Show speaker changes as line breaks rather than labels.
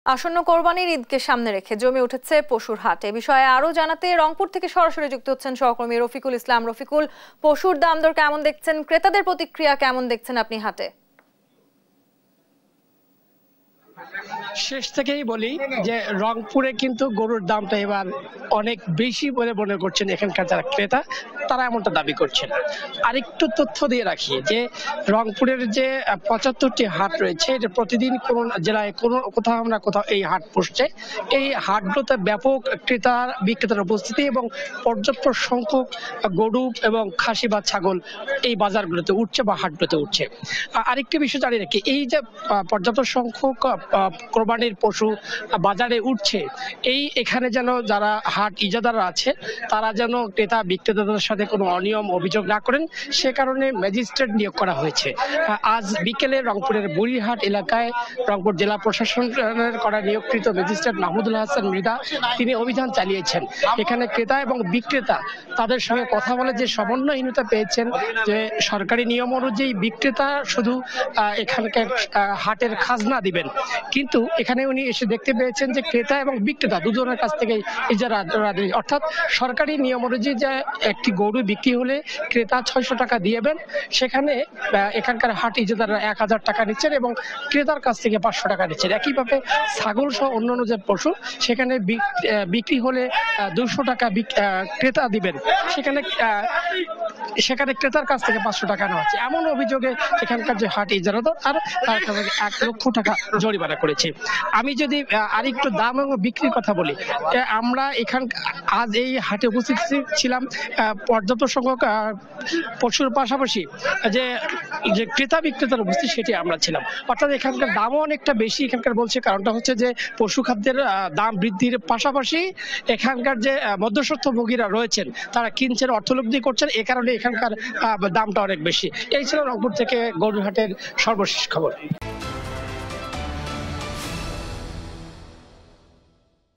আসন্ন কোরবানির ঈদকে সামনে রেখে জমে উঠেছে পশুর হাট। এ বিষয়ে আরো জানাতে রংপুর থেকে সরাসরি যুক্ত হচ্ছেন সহকর্মী রফিকুল ইসলাম। রফিকুল, পশুর দাম দর কেমন দেখছেন, ক্রেতাদের প্রতিক্রিয়া কেমন দেখছেন আপনি হাটে?
শেষ থেকেই বলি যে রংপুরে কিন্তু গরুর দামটা এবার অনেক বেশি বলে মনে করছেন এখানকার যারা ক্রেতা, তারা এমনটা দাবি করছেন। আরেকটু তথ্য দিয়ে রাখি যে রংপুরের যে ৭৫টি হাট রয়েছে, এটা প্রতিদিন কোন জেলায় কোথাও না কোথাও এই হাট বসছে। এই হাটগুলোতে ব্যাপক ক্রেতা বিক্রেতার উপস্থিতি এবং পর্যাপ্ত সংখ্যক গরু এবং খাসি বা ছাগল এই বাজারগুলোতে উঠছে বা হাটগুলোতে উঠছে। আরেকটি বিষয় জানিয়ে রাখি, এই যে পর্যাপ্ত সংখ্যক কোরবানির পশু বাজারে উঠছে, এখানে যেন যারা হাট ইজাদাররা আছে তারা যেন ক্রেতা বিক্রেতাদের সাথে কোনো অনিয়ম অভিযোগ না করেন, সে কারণে ম্যাজিস্ট্রেট নিয়োগ করা হয়েছে। আজ বিকেলে রংপুরের বুড়িহাট এলাকায় রংপুর জেলা প্রশাসনের করা নিয়োগকৃত ম্যাজিস্ট্রেট মাহমুদুল হাসান মৃধা তিনি অভিযান চালিয়েছেন। এখানে ক্রেতা এবং বিক্রেতা তাদের সঙ্গে কথা বলে যে সমন্বয়হীনতা পেয়েছেন, যে সরকারি নিয়ম অনুযায়ী বিক্রেতা শুধু এখানকার হাটের খাজনা দিবেন, কিন্তু এখানে উনি এসে দেখতে পেয়েছেন যে ক্রেতা এবং বিক্রেতা দুজনের কাছ থেকে ইজারা, অর্থাৎ সরকারি নিয়ম অনুযায়ী যে একটি গরু বিক্রি হলে ক্রেতা ৬০০ টাকা দিয়েবেন, সেখানে এখানকার হাট ইজাদাররা ১০০০ টাকা নিচ্ছেন এবং ক্রেতার কাছ থেকে ৫০০ টাকা নিচ্ছেন। একইভাবে ছাগল সহ অন্যান্য যে পশু, সেখানে বিক্রি হলে ২০০ টাকা ক্রেতা দিবেন, সেখানে ক্রেতার কাছ থেকে ৫০০ টাকা নেওয়া হচ্ছে। এমন অভিযোগে এখানকার যে হাট ইজারাদার তার ১ লক্ষ টাকা জরিমানা করেছে। আমি যদি আরেকটু দাম এবং বিক্রির কথা বলি, আমরা আজ এই হাটে উপস্থিত ছিলাম পর্যাপ্ত সংখ্যক পশুর পাশাপাশি যে ক্রেতা বিক্রেতার উপস্থিত সেটি আমরা ছিলাম, অর্থাৎ এখানকার দামও অনেকটা বেশি। এখানকার বলছে কারণটা হচ্ছে যে পশু খাদ্যের দাম বৃদ্ধির পাশাপাশি এখানকার যে মধ্যস্বত্বভোগীরা রয়েছেন তারা কিনছেন, অর্থলব্ধি করছেন, এ কারণে এখানকার দামটা অনেক বেশি। এই ছিল রংপুর থেকে গরুর হাটের সর্বশেষ খবর।